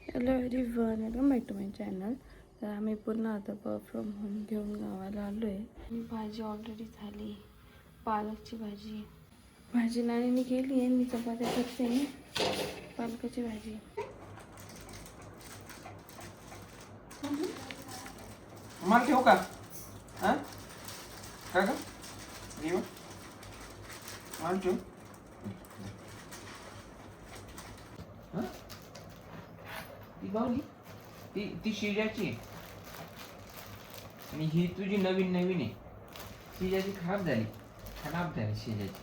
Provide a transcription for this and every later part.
Hello everyone, welcome back to my channel. तर आम्ही पुन्हा आता वर्क फ्रॉम होम घेऊन गावाला आलो आहे. भाजी ऑलरेडी झाली, पालकची भाजी नाणीने केली आहे. मी चपात्या करते, पालकाची भाजी. मला ठेवू का? हां का ग घेऊ मला ठेवू. हां ती गावली ती शिजाची आणि ही तुझी नवीन आहे. शिजाची खराब झाली शिजाची.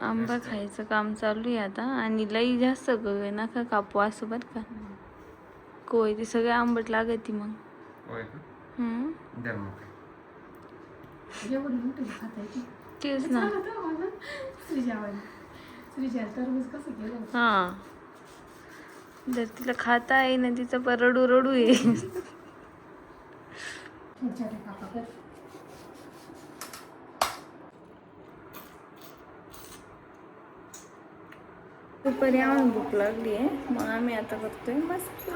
आंबा खायचं काम चालू आहे आता. आणि लई जास्त नका कापू असं बरं का. कोय ती सगळे आंबट लागत ती मग. होय का? तेच ना. हां, जर तिला खाता आहे ना, तिचं पण रडू आहे. दुपारी आम्हाला भूक लागली आहे, मग आम्ही आता करतोय मस्त.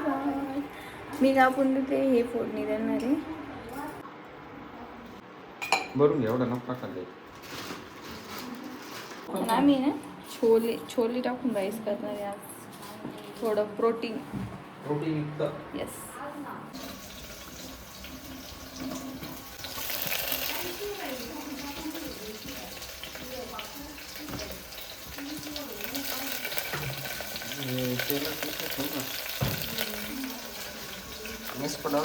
मी कापून देते, हे फोडणी देणार आहे. भरून घे, एवढा नको टाकायला. आम्ही ना छोले टाकून राईस करणार आहे आज. थोडं प्रोटीन युक्त. येस. मिस पडाल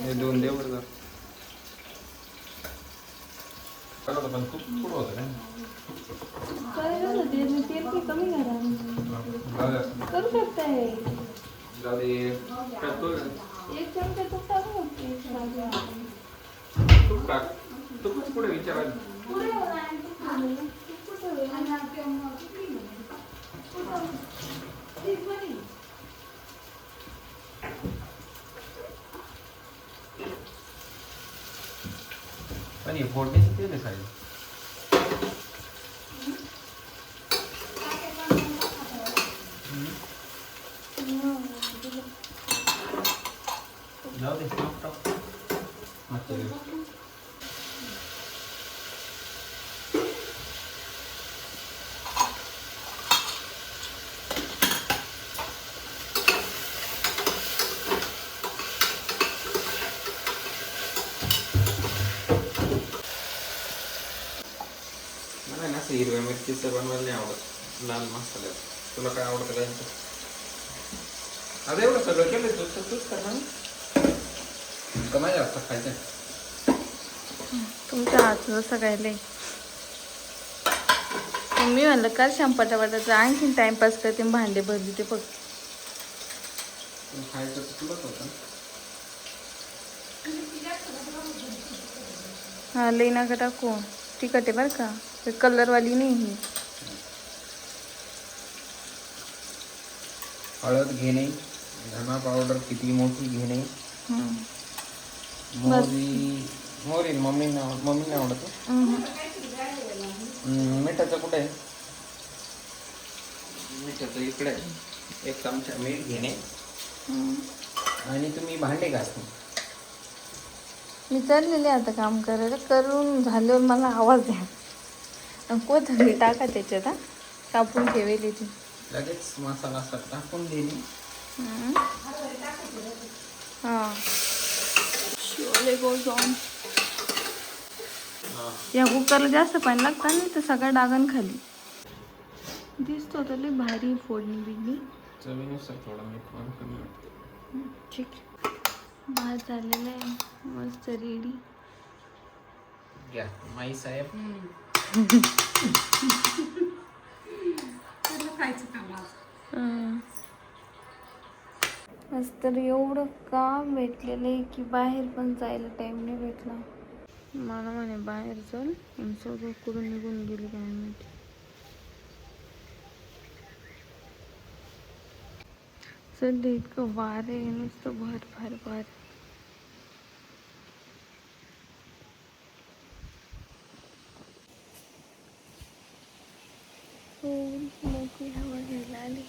हे दोन दे बरं. पण खूप पुढं होतं काय झालं ते तेल काही कमी करा, करू शकताय. एक चमचा तूप टाकू. तूप टाक. तूपच पुढे विचारायला. आणि फोडणीचं तेल आहे साहेब. जाऊ दे, टाक. मला ना असं हिरव्या मिरचीचं बनवायला नाही आवडत, लाल मसाल्यात. तुला काय आवडतं काय? आता एवढं सगळं केलं तूच करणार का? माझ्या हातात खायचं. तुमच्या हातचं सगळ्याला. मी म्हणलं का पटापटाचा आणखीन टाइमपास करते, भांडे भरली ते फक्त. खायचं तर तुलाच होतं. हा, लई नका टाकू, तिखट आहे बरं का. कलरवाली नाही ही. हळद घेणे, धना पावडर किती मोठी घेणे. मोरी मम्मीने आवडत. मिठाचं कुठे आहे? मिठाचं इकडे. एक चमचा मीठ घेणे आणि तुम्ही भांडे घासणे. मी चाललेले आता काम करायला. करून झाल्यावर मला आवाज द्या. कोथिंबीर टाका त्याच्यात. हा, कापून ठेवेली ती. लगेच मसाला असा टाकून देणे. हां, छोले गोज ऑन. या कुकरला जास्त पाणी लागतं ना, तर सगळं डागण खाली दिसतो. तर लई भारी फोडणी बिडणी. चवीनुसार थोडा मीठ कमी वाटतं. ठीक. भात झालेला आहे, मस्त रेडी. घ्या माई साहेब. आज तर एवढं काम भेटलेलं आहे की बाहेर पण जायला टाइम नाही भेटला. मला म्हणे बाहेर चल, सगळं करून निघून गेली काय माहिती. सध्या इतकं वार आहे नुसतं, भर. थोडी मोकळी हवा घ्यायला आली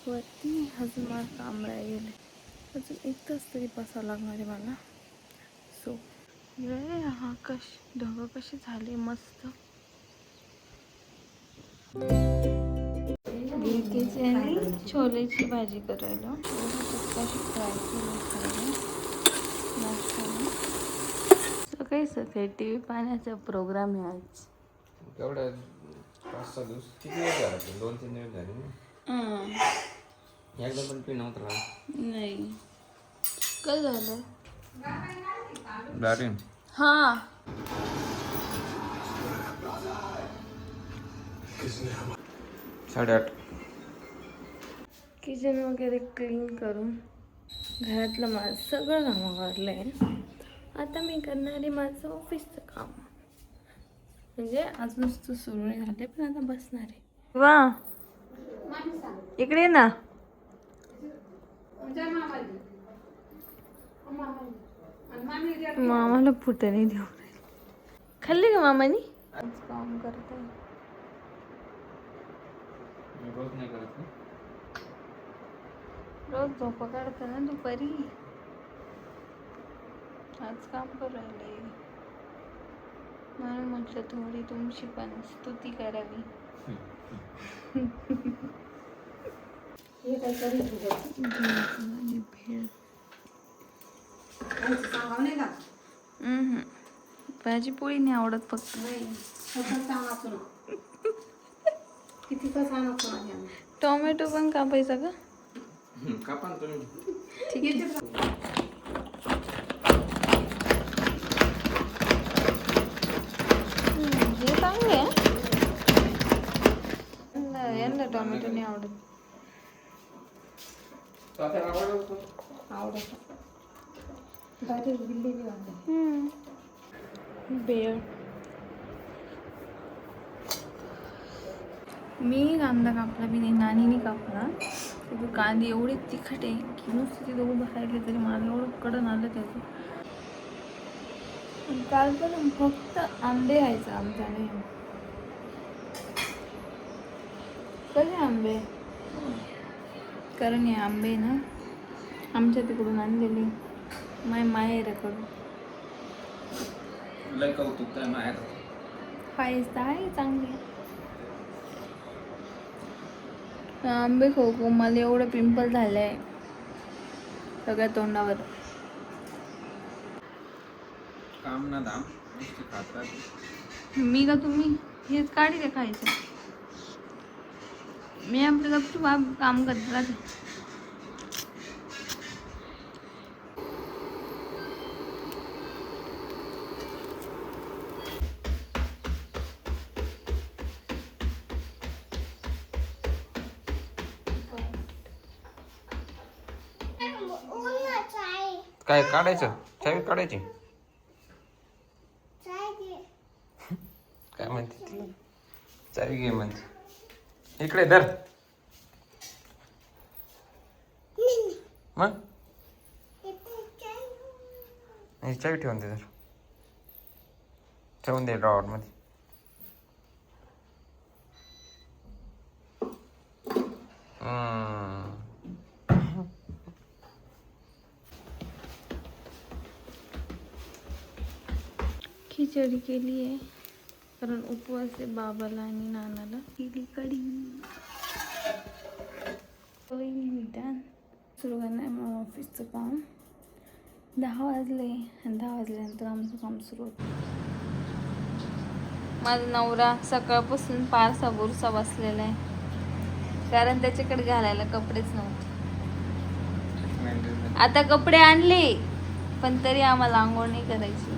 वरती. अजून मला काम राहिले, अजून 1 तास तरी बसावं लागणार आहे मला. सो आकाश ढग कसे झाले मस्त. छोलेची भाजी करायला कशी फ्राय केली खायला नाश्त्याला. सकाळी सकाळी टी व्ही पाहण्याचा प्रोग्राम आहे आज. तेवढ्या 5-6 दिवस किती वेळ झाला? 2-3 दिवस झाले ना. एकदा पण पी नव्हतं लागलं. नाही काय झालं दारीन हां. साडेआठ. किचन वगैरे क्लीन करून घरातलं माझं सगळं काम आवरलं आहे. आता मी करणार आहे माझं ऑफिसचं काम. म्हणजे आज नुसतं सुरू नाही झाले, पण आता बसणार आहे. वा इकडे ना. मामाला फुटाने देऊ खाल्ली का मामानी? आज काम करते. रोज नाही करत ना. रोज झोपा काढते ना दुपारी. आज काम करू राहिले म्हणून म्हटलं थोडी तुमची पण स्तुती करावी. भेळ भाजी पोळी नाही आवडत फक्त. टोमॅटो पण कापायचा का? कापा ना तुम्ही. ठीक आहे. हे चांगले आहे. यांना टोमॅटो नाही आवडत. बेळ मी कांदा कापला बी नाही, नानीने कापला. कांदे एवढे तिखट आहे की नुसतं तिथं उभं राहिले तरी मला एवढं कडन आलं त्याचं. काल पण फक्त आंबे यायचं आमच्याकडे. कसे आंबे? कारण हे आंबे ना आमच्या तिकडून आणलेले माहेरकडून. लय कौतुक आहे माहेर. खायचं आहे चांगले आंबे. खो मला एवढं पिंपल झालंय सगळ्या तोंडावर. काम ना दाम नुसते खात राहते. मी का तुम्ही हेच काढी रे खायचं. मी आपलं गपचूप काम करत राहते. काय काढायचं? चावी काढायची. काय म्हणते तिला? चावी घे म्हणते. इकडे धर. मग चावी ठेवून दे. धर ठेवून दे ड्रॉवर मध्ये. खिचडी केली आहे कारण उपवास आहे बाबाला आणि नानाला. केली कढी. सुरू करणार मग ऑफिसचं काम. 10 वाजले आणि 10 वाजल्यानंतर आमचं काम सुरू होतं. माझा नवरा सकाळपासून पारसा बुरसा बसलेला आहे कारण त्याच्याकडे घालायला कपडेच नव्हते. आता कपडे आणले पण तरी आम्हाला आंघोळ नाही करायची.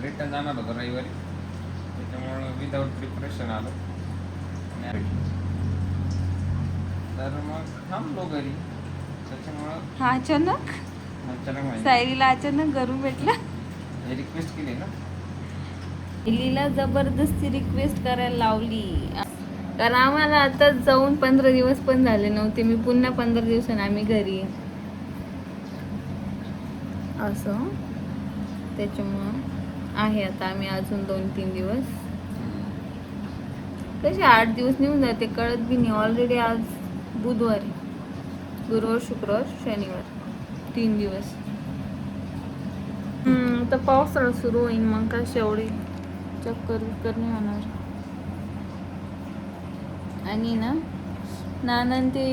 रिटर्न जाणार होतं रविवारी, त्याच्यामुळं विदाऊट प्रिपरेशन आलो. तर मग थांबलो घरी. त्याच्यामुळं अचानक सायलीला अचानक घरून भेटलं. रिक्वेस्ट केली ना, सायलीला जबरदस्ती रिक्वेस्ट करायला लावली कारण आम्हाला आता जाऊन 15 दिवस पण झाले नव्हते. मी पुन्हा 15 दिवसांनी आम्ही घरी असं. त्याच्यामुळं आहे आता आम्ही अजून 2-3 दिवस. कसे 8 दिवस निघून जाते कळत बी नाही. ऑलरेडी आज बुधवारी, गुरुवार, शुक्रवार, शनिवार 3 दिवस. तर पावसाळा सुरू होईल मग काय एवढे चक्कर विक्कर नाही होणार. आणि ना नानन ते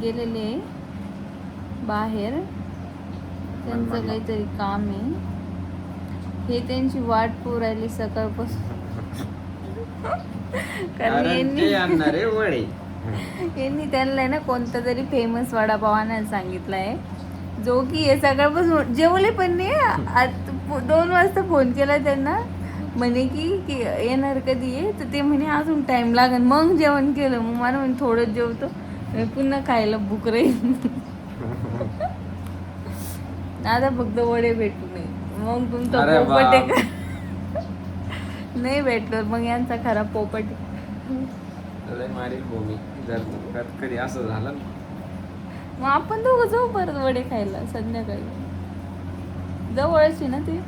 गेलेले बाहेर, त्यांचं काहीतरी काम आहे. हे त्यांची वाट पाहू राहिली सकाळपासून. कारण यांनी त्यांना ना कोणता तरी फेमस वडापाव आणायला सांगितलाय, जो की हे सकाळपासून जेवले पण नाही. 2 वाजता फोन केला त्यांना, म्हणे की येणार कधी आहे, तर ते म्हणे अजून टाइम लागेल. मग जेवण केलं. मग मला म्हणे थोडं जेवतो, पुन्हा खायला भूक राहील. आता फक्त वडे भेटू नये मग तुमचा पोपट आहे का? नाही भेटलो मग यांचा खरा पोपट. मारील भूमी जर कधी असं झालं. मग आपण दोघं जाऊ परत वडे खायला संध्याकाळी. जवळच आहे ना ते.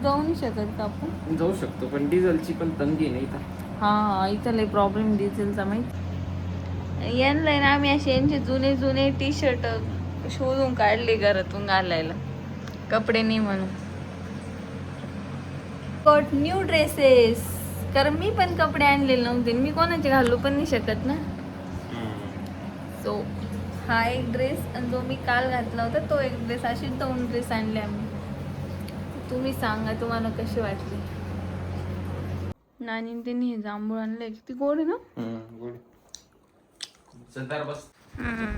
जाऊ नाही शकत का आपण? जाऊ शकतो पण डिझेलची पण तंगी नाही का? हा इथं लय प्रॉब्लेम डिझेलचा माहिती. यांना ना आम्ही असे यांचे जुने जुने टी शर्ट शोधून काढले घरातून घालायला, कपडे नाही म्हणून. Got new dresses. कारण मी पण कपडे आणलेले नव्हते, मी कोणाचे घालू पण नाही शकत ना. सो हा एक ड्रेस आणि जो मी काल घातला होता तो एक ड्रेस, असे 2 ड्रेस आणले आम्ही. तुम्ही सांगा तुम्हाला कसे वाटले. नानी त्यांनी हे जांभूळ आणलंय, किती गोड आहे ना. गोड. सरदार बस. हम्म.